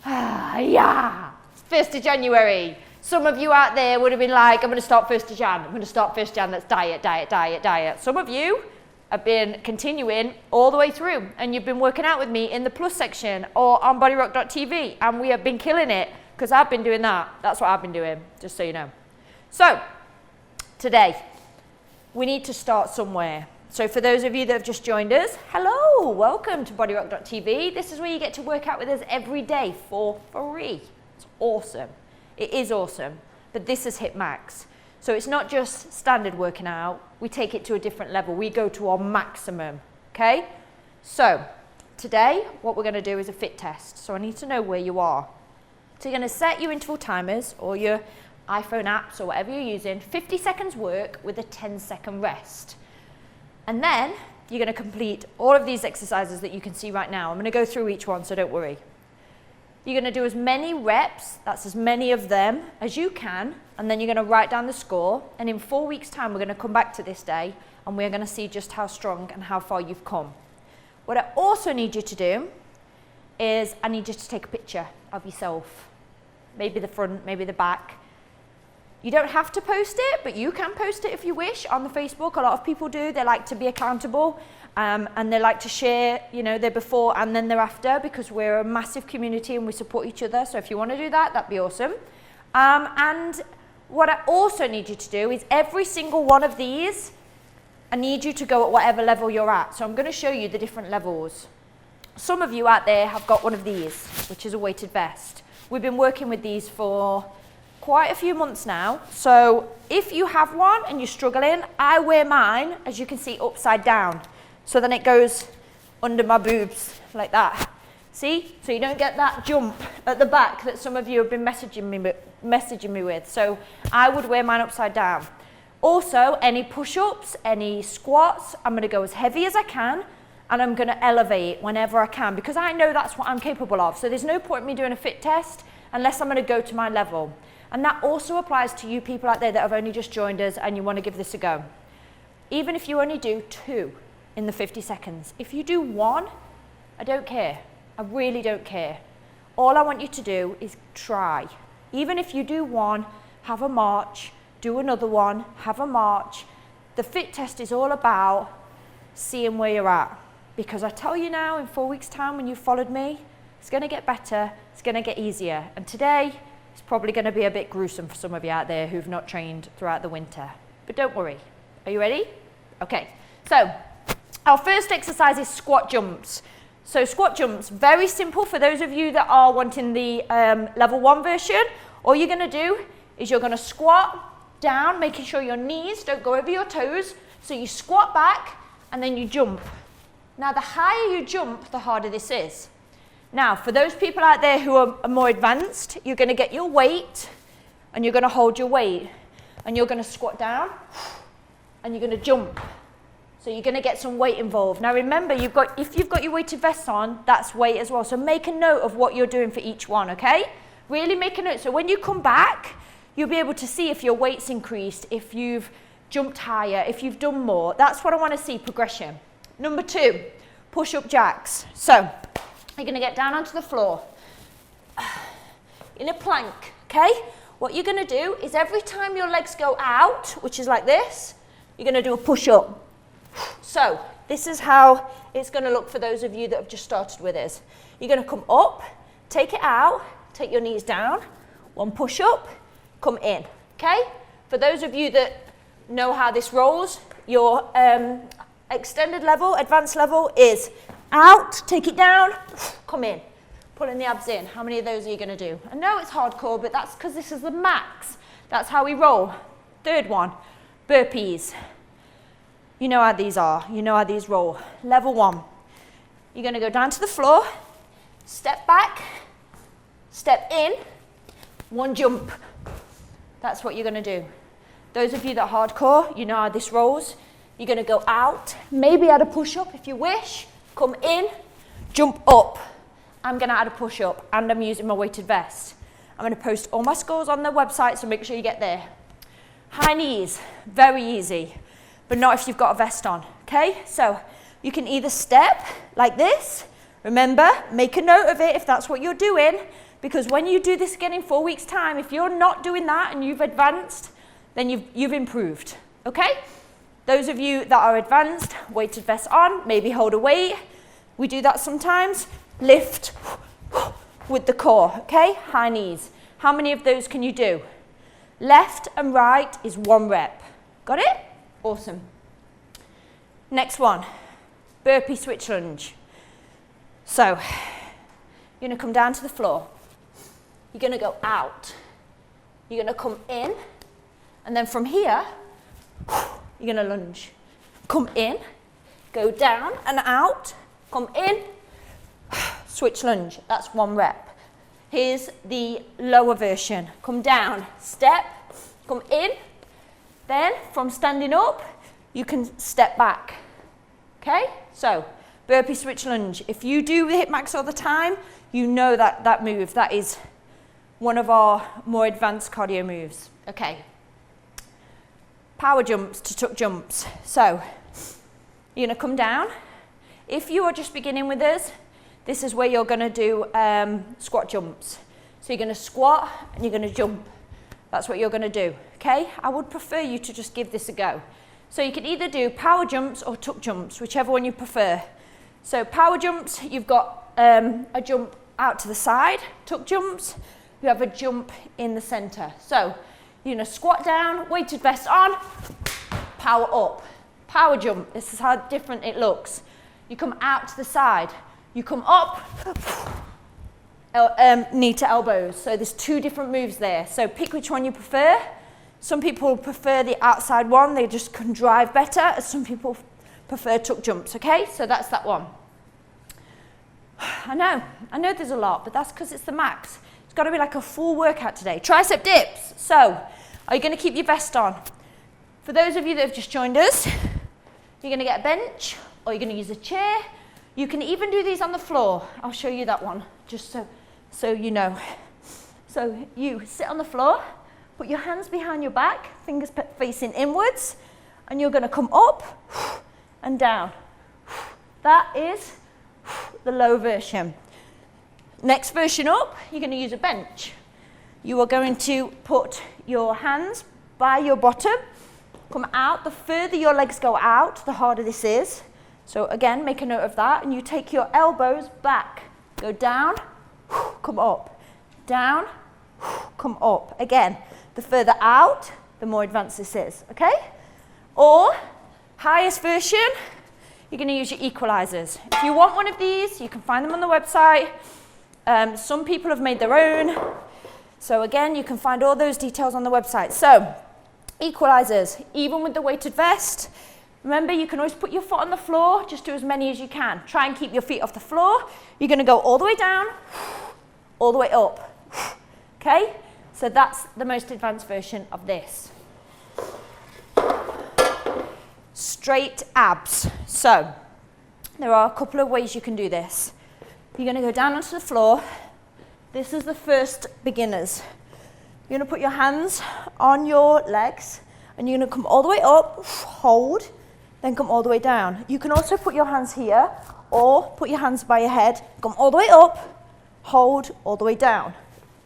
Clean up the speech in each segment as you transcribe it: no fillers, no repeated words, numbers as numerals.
Yeah, 1st of January. Some of you out there would have been like, I'm going to start 1st of Jan. I'm going to start 1st Jan. That's diet, diet, diet, diet. Some of you have been continuing all the way through, and you've been working out with me in the plus section or on BodyRock.tv, and we have been killing it because I've been doing that. That's what I've been doing, just so you know. So today, we need to start somewhere. So for those of you that have just joined us, hello, welcome to BodyRock.tv. This is where you get to work out with us every day for free. It's awesome. It is awesome, but this is HiitMax. So it's not just standard working out, we take it to a different level. We go to our maximum, okay? So today, what we're gonna do is a fit test. So I need to know where you are. So you're gonna set your interval timers or your iPhone apps or whatever you're using, 50 seconds work with a 10-second rest. And then you're going to complete all of these exercises that you can see right now. I'm going to go through each one, so don't worry. You're going to do as many reps, that's as many of them as you can, and then you're going to write down the score. And in 4 weeks' time, we're going to come back to this day, and we're going to see just how strong and how far you've come. What I also need you to do is I need you to take a picture of yourself. Maybe the front, maybe the back. You don't have to post it, but you can post it if you wish on the Facebook. A lot of people do. They like to be accountable and they like to share, you know, their before and then their after, because we're a massive community and we support each other. So if you want to do that, that'd be awesome. And what I also need you to do is every single one of these, I need you to go at whatever level you're at. So I'm going to show you the different levels. Some of you out there have got one of these, which is a weighted vest. We've been working with these for quite a few months now. So if you have one and you're struggling, I wear mine, as you can see, upside down. So then it goes under my boobs like that. See? So you don't get that jump at the back that some of you have been messaging me with. So I would wear mine upside down. Also, any push-ups, any squats, I'm going to go as heavy as I can, and I'm going to elevate whenever I can, because I know that's what I'm capable of. So there's no point in me doing a fit test unless I'm going to go to my level. And that also applies to you people out there that have only just joined us and you want to give this a go. Even if you only do 2 in the 50 seconds. If you do 1, I don't care. I really don't care. All I want you to do is try. Even if you do 1, have a march, do another one, have a march. The fit test is all about seeing where you're at. Because I tell you now, in 4 weeks' time when you've followed me, it's going to get better, it's going to get easier. And today, it's probably going to be a bit gruesome for some of you out there who've not trained throughout the winter. But don't worry. Are you ready? Okay. So our first exercise is squat jumps. So squat jumps, very simple for those of you that are wanting the level 1 version. All you're going to do is you're going to squat down, making sure your knees don't go over your toes. So you squat back and then you jump. Now the higher you jump, the harder this is. Now, for those people out there who are more advanced, you're going to get your weight and you're going to hold your weight and you're going to squat down and you're going to jump. So you're going to get some weight involved. Now remember, if you've got your weighted vest on, that's weight as well. So make a note of what you're doing for each one, okay? Really make a note. So when you come back, you'll be able to see if your weight's increased, if you've jumped higher, if you've done more. That's what I want to see, progression. Number 2, push-up jacks. So you're going to get down onto the floor in a plank, okay? What you're going to do is every time your legs go out, which is like this, you're going to do a push-up. So this is how it's going to look for those of you that have just started with us. You're going to come up, take it out, take your knees down, 1 push-up, come in, okay? For those of you that know how this rolls, your extended level, advanced level is out, take it down, come in, pulling the abs in. How many of those are you going to do? I know it's hardcore, but that's because this is the max. That's how we roll. 3rd one, burpees. You know how these are. You know how these roll. Level 1. You're going to go down to the floor, step back, step in, 1 jump. That's what you're going to do. Those of you that are hardcore, you know how this rolls. You're going to go out, maybe add a push-up if you wish. Come in, jump up. I'm going to add a push-up and I'm using my weighted vest. I'm going to post all my scores on the website, so make sure you get there. High knees, very easy, but not if you've got a vest on, okay? So you can either step like this, Remember, make a note of it if that's what you're doing, because when you do this again in 4 weeks' time, if you're not doing that and you've advanced, then you've improved, okay? Those of you that are advanced, weighted vest on, maybe hold a weight. We do that sometimes. Lift with the core, okay? High knees. How many of those can you do? Left and right is 1 rep. Got it? Awesome. Next one, burpee switch lunge. So, you're gonna come down to the floor. You're gonna go out. You're gonna come in, and then from here, you're gonna lunge. Come in, go down and out, come in, switch lunge. That's 1 rep. Here's the lower version. Come down, step, come in, then from standing up, you can step back. Okay? So, burpee switch lunge. If you do HiitMax all the time, you know that move. That is one of our more advanced cardio moves. Okay. Power jumps to tuck jumps. So, you're going to come down. If you are just beginning with us, this is where you're going to do squat jumps. So you're going to squat and you're going to jump. That's what you're going to do, okay? I would prefer you to just give this a go. So you can either do power jumps or tuck jumps, whichever one you prefer. So power jumps, you've got a jump out to the side. Tuck jumps, you have a jump in the center. So you're going to squat down, weighted vest on, power up. Power jump, this is how different it looks. You come out to the side. You come up, knee to elbows. So there's 2 different moves there. So pick which one you prefer. Some people prefer the outside one. They just can drive better. Some people prefer tuck jumps, okay? So that's that one. I know there's a lot, but that's because it's the max. It's got to be like a full workout today. Tricep dips. So are you going to keep your vest on? For those of you that have just joined us, you're going to get a bench or you're going to use a chair. You can even do these on the floor. I'll show you that one, just so you know. So you sit on the floor, put your hands behind your back, fingers facing inwards, and you're going to come up and down. That is the low version. Next version up, you're going to use a bench. You are going to put your hands by your bottom, come out. The further your legs go out, the harder this is. So again, make a note of that, and you take your elbows back. Go down, come up, down, come up. Again, the further out, the more advanced this is, okay? Or, highest version, you're going to use your equalizers. If you want one of these, you can find them on the website. Some people have made their own. So again, you can find all those details on the website. So, equalizers, even with the weighted vest. Remember, you can always put your foot on the floor, just do as many as you can. Try and keep your feet off the floor. You're going to go all the way down, all the way up. Okay? So that's the most advanced version of this. Straight abs. So, there are a couple of ways you can do this. You're going to go down onto the floor. This is the first beginners. You're going to put your hands on your legs, and you're going to come all the way up, hold, then come all the way down. You can also put your hands here, or put your hands by your head, come all the way up, hold, all the way down.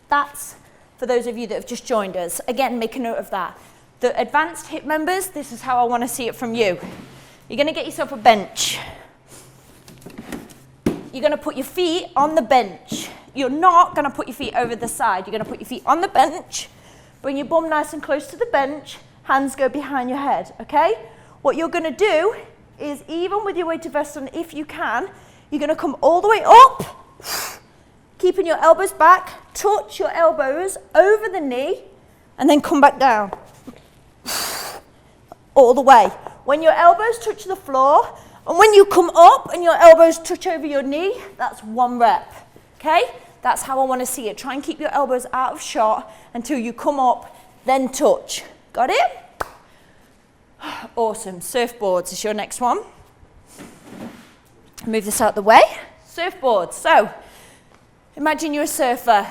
That's for those of you that have just joined us. Again, make a note of that. The advanced HIIT members, this is how I want to see it from you. You're going to get yourself a bench. You're going to put your feet on the bench. You're not going to put your feet over the side. You're going to put your feet on the bench, bring your bum nice and close to the bench, hands go behind your head, okay? What you're going to do is, even with your weighted vest on, if you can, you're going to come all the way up, keeping your elbows back, touch your elbows over the knee, and then come back down. All the way. When your elbows touch the floor, and when you come up and your elbows touch over your knee, that's 1 rep, okay? That's how I want to see it. Try and keep your elbows out of shot until you come up, then touch. Got it? Awesome. Surfboards is your next one. Move this out the way. Surfboards. So, imagine you're a surfer.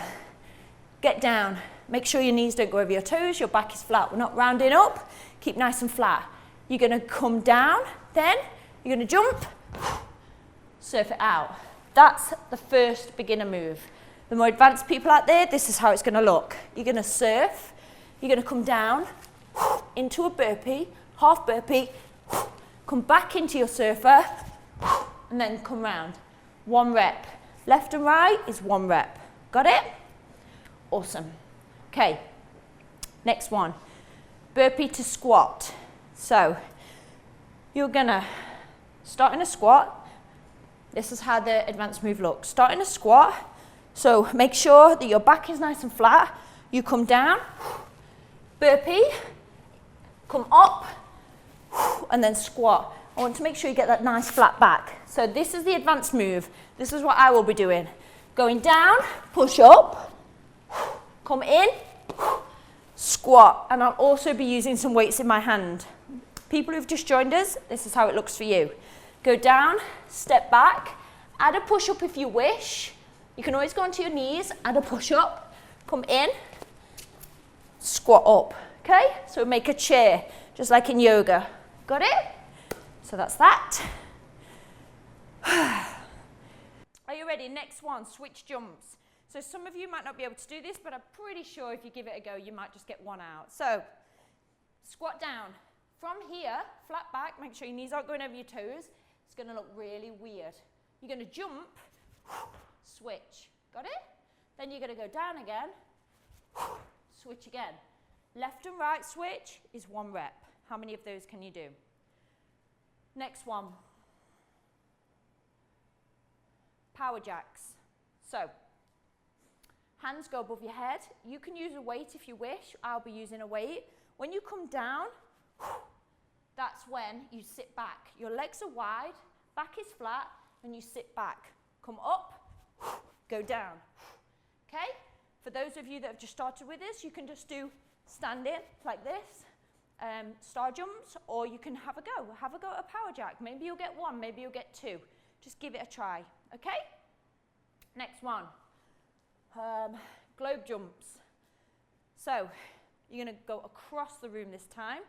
Get down. Make sure your knees don't go over your toes. Your back is flat. We're not rounding up. Keep nice and flat. You're going to come down. Then, you're going to jump. Surf it out. That's the first beginner move. The more advanced people out there, this is how it's going to look. You're going to surf, you're going to come down into a burpee, half burpee, come back into your surfer, and then come round. 1 rep. Left and right is 1 rep. Got it? Awesome. Okay, next one. Burpee to squat. So, you're going to start in a squat. This is how the advanced move looks. Start in a squat. So, make sure that your back is nice and flat. You come down, burpee, come up, and then squat. I want to make sure you get that nice flat back. So this is the advanced move. This is what I will be doing. Going down, push up, come in, squat. And I'll also be using some weights in my hand. People who've just joined us, this is how it looks for you. Go down, step back, add a push-up if you wish. You can always go onto your knees, add a push-up, come in, squat up. Okay? So make a chair, just like in yoga. Got it? So that's that. Are you ready? Next one, switch jumps. So some of you might not be able to do this, but I'm pretty sure if you give it a go, you might just get one out. So squat down. From here, flat back, make sure your knees aren't going over your toes. It's going to look really weird. You're going to jump, switch. Got it? Then you're going to go down again, switch again. Left and right switch is 1 rep. How many of those can you do? Next one. Power jacks. So, hands go above your head. You can use a weight if you wish. I'll be using a weight. When you come down, that's when you sit back. Your legs are wide, back is flat, and you sit back. Come up, go down. Okay? For those of you that have just started with this, you can just do standing like this, star jumps, or you can have a go at a power jack. Maybe you'll get 1, maybe you'll get 2. Just give it a try, okay? Next one, globe jumps. So, you're gonna go across the room this time.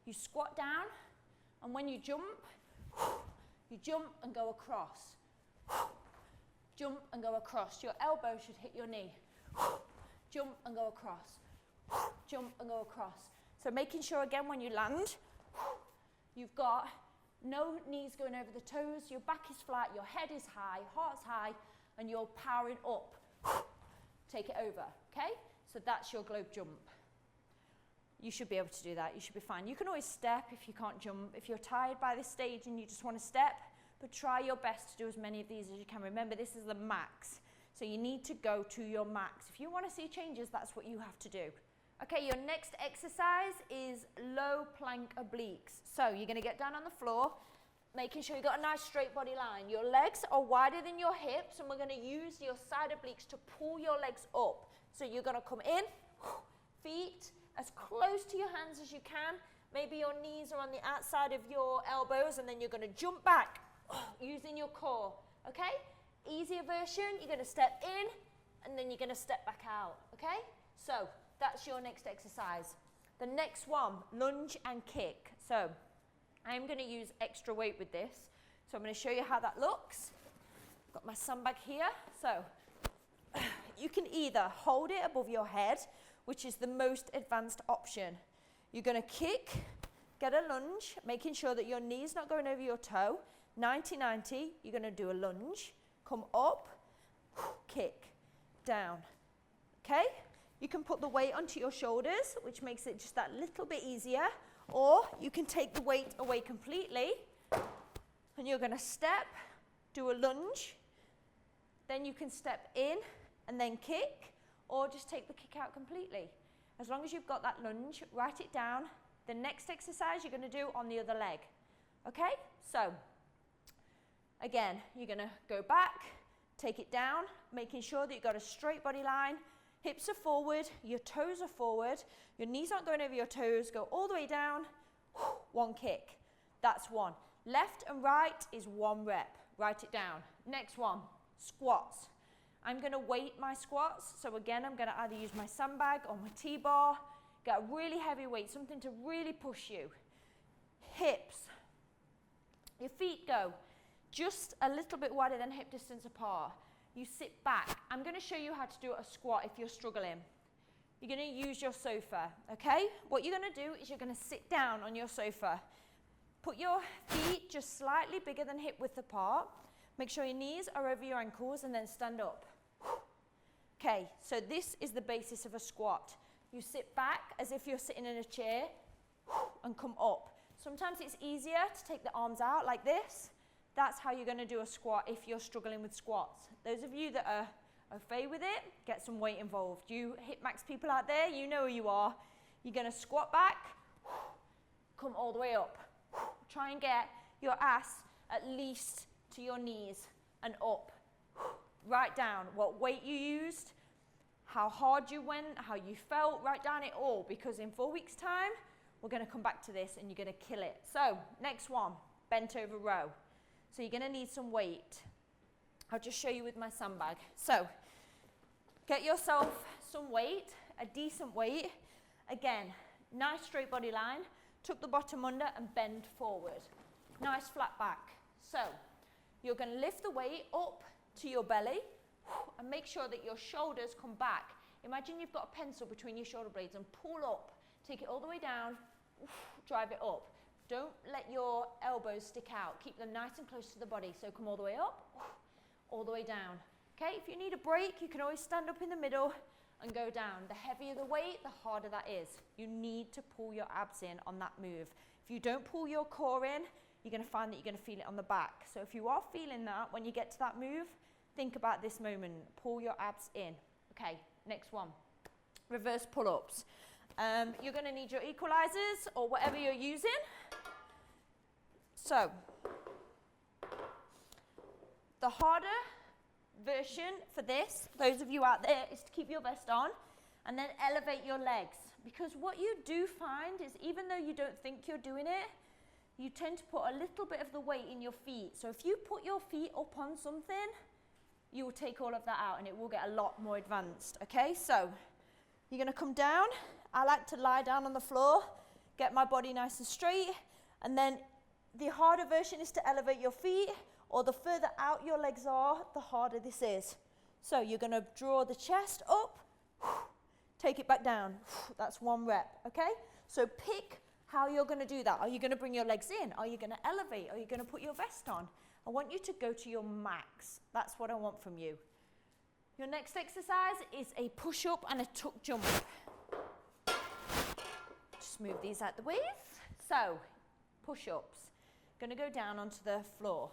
You squat down, and when you jump and go across. Jump and go across. Your elbow should hit your knee. Jump and go across. Jump and go across. So making sure again when you land, you've got no knees going over the toes, your back is flat, your head is high, heart's high, and you're powering up. Take it over, okay? So that's your globe jump. You should be able to do that, you should be fine. You can always step if you can't jump. If you're tired by this stage and you just want to step, but try your best to do as many of these as you can. Remember, this is the max. So you need to go to your max. If you want to see changes, that's what you have to do. Okay, your next exercise is low plank obliques. So you're going to get down on the floor, making sure you've got a nice straight body line. Your legs are wider than your hips, and we're going to use your side obliques to pull your legs up. So you're going to come in, feet as close to your hands as you can. Maybe your knees are on the outside of your elbows, and then you're going to jump back using your core. Okay? Easier version, you're going to step in, and then you're going to step back out. Okay? So that's your next exercise. The next one, lunge and kick. So I'm going to use extra weight with this. So I'm going to show you how that looks. I've got my sandbag here. So you can either hold it above your head, which is the most advanced option. You're going to kick, get a lunge, making sure that your knee's not going over your toe. 90-90, you're going to do a lunge, come up, kick, down. Okay? You can put the weight onto your shoulders, which makes it just that little bit easier, or you can take the weight away completely, and you're going to step, do a lunge, then you can step in and then kick, or just take the kick out completely. As long as you've got that lunge, write it down. The next exercise you're going to do on the other leg. Okay? So, again, you're going to go back, take it down, making sure that you've got a straight body line. Hips are forward, your toes are forward, your knees aren't going over your toes, go all the way down, 1 kick. That's 1. Left and right is 1 rep. Write it down. Next one, squats. I'm going to weight my squats. So again, I'm going to either use my sandbag or my T-bar. Get a really heavy weight, something to really push you. Hips. Your feet go just a little bit wider than hip distance apart. You sit back. I'm going to show you how to do a squat if you're struggling. You're going to use your sofa, okay? What you're going to do is you're going to sit down on your sofa. Put your feet just slightly bigger than hip width apart. Make sure your knees are over your ankles and then stand up. Okay, so this is the basis of a squat. You sit back as if you're sitting in a chair and come up. Sometimes it's easier to take the arms out like this. That's how you're going to do a squat if you're struggling with squats. Those of you that are okay with it, get some weight involved. You HiitMax people out there, you know who you are. You're going to squat back, come all the way up. Try and get your ass at least to your knees and up. Write down what weight you used, how hard you went, how you felt. Write down it all, because in 4 weeks' time, we're going to come back to this and you're going to kill it. So, next one, bent over row. So you're going to need some weight. I'll just show you with my sandbag. So, get yourself some weight, a decent weight. Again, nice straight body line. Tuck the bottom under and bend forward. Nice flat back. So, you're going to lift the weight up to your belly and make sure that your shoulders come back. Imagine you've got a pencil between your shoulder blades and pull up. Take it all the way down, drive it up. Don't let your elbows stick out. Keep them nice and close to the body. So come all the way up, all the way down. Okay, if you need a break, you can always stand up in the middle and go down. The heavier the weight, the harder that is. You need to pull your abs in on that move. If you don't pull your core in, you're going to find that you're going to feel it on the back. So if you are feeling that when you get to that move, think about this moment. Pull your abs in. Okay, next one. Reverse pull-ups. You're going to need your equalizers or whatever you're using. So, the harder version for this, those of you out there, is to keep your vest on and then elevate your legs. Because what you do find is, even though you don't think you're doing it, you tend to put a little bit of the weight in your feet. So if you put your feet up on something, you will take all of that out and it will get a lot more advanced. Okay, so you're going to come down. I like to lie down on the floor, get my body nice and straight, and then the harder version is to elevate your feet, or the further out your legs are, the harder this is. So you're going to draw the chest up, take it back down. That's 1 rep, okay? So pick how you're going to do that. Are you going to bring your legs in? Are you going to elevate? Are you going to put your vest on? I want you to go to your max. That's what I want from you. Your next exercise is a push-up and a tuck jump. Just move these out the way. So, push-ups. Going to go down onto the floor.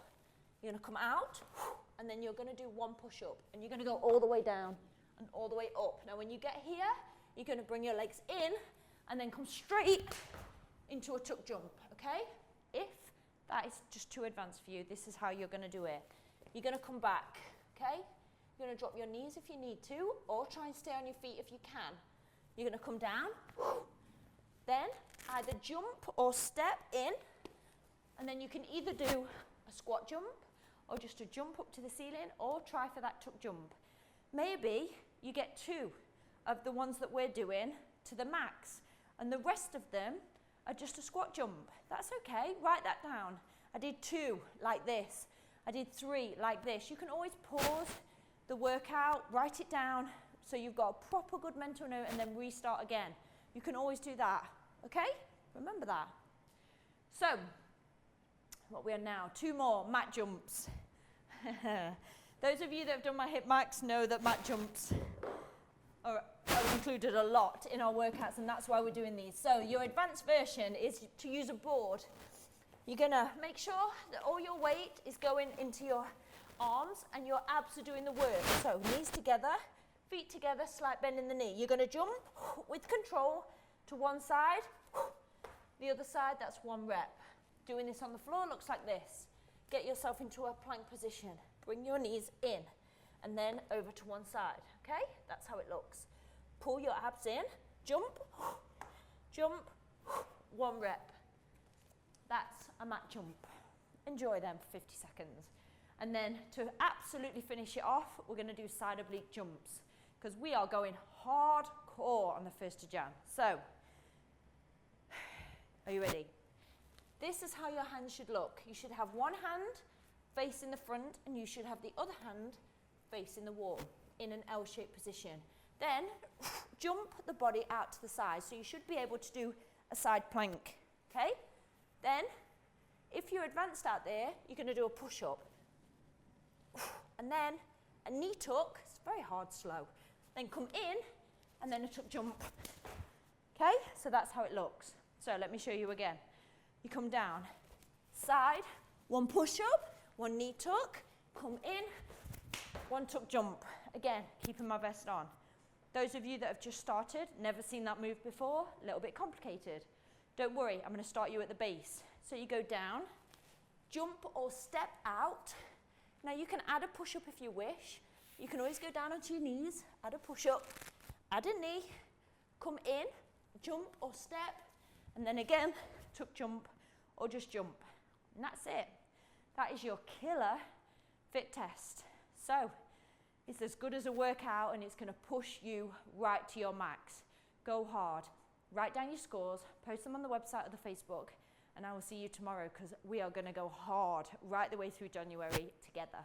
You're going to come out, and then you're going to do 1 push-up, and you're going to go all the way down and all the way up. Now, when you get here, you're going to bring your legs in, and then come straight into a tuck jump, okay? If that is just too advanced for you, this is how you're going to do it. You're going to come back, okay? You're going to drop your knees if you need to, or try and stay on your feet if you can. You're going to come down, then either jump or step in, and then you can either do a squat jump, or just a jump up to the ceiling, or try for that tuck jump. Maybe you get 2 of the ones that we're doing to the max, and the rest of them are just a squat jump. That's okay, write that down. I did 2 like this. I did 3 like this. You can always pause the workout, write it down, so you've got a proper good mental note, and then restart again. You can always do that, okay? Remember that. So, what we are now, 2 more mat jumps. Those of you that have done my HiitMax know that mat jumps are included a lot in our workouts, and that's why we're doing these. So your advanced version is to use a board. You're gonna make sure that all your weight is going into your arms and your abs are doing the work. So knees together, feet together, slight bend in the knee. You're gonna jump with control to one side, the other side, that's 1 rep. Doing this on the floor looks like this. Get yourself into a plank position. Bring your knees in and then over to one side, okay? That's how it looks. Pull your abs in, jump, jump, 1 rep. That's a mat jump. Enjoy them for 50 seconds. And then to absolutely finish it off, we're gonna do side oblique jumps, because we are going hardcore on the 1st of Jan. So, are you ready? This is how your hands should look. You should have 1 hand facing the front, and you should have the other hand facing the wall in an L-shaped position. Then jump the body out to the side. So you should be able to do a side plank, okay? Then, if you're advanced out there, you're going to do a push-up. And then a knee tuck, it's very hard, slow. Then come in, and then a tuck jump. Okay, so that's how it looks. So let me show you again. You come down, side, one push-up, one knee tuck, come in, one tuck jump. Again, keeping my vest on. Those of you that have just started, never seen that move before, a little bit complicated. Don't worry, I'm going to start you at the base. So you go down, jump or step out. Now you can add a push-up if you wish. You can always go down onto your knees, add a push-up, add a knee, come in, jump or step, and then again, tuck jump or just jump. And that's it. That is your killer fit test. So it's as good as a workout, and it's going to push you right to your max. Go hard. Write down your scores, post them on the website or the Facebook, and I will see you tomorrow because we are going to go hard right the way through January together.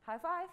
High five.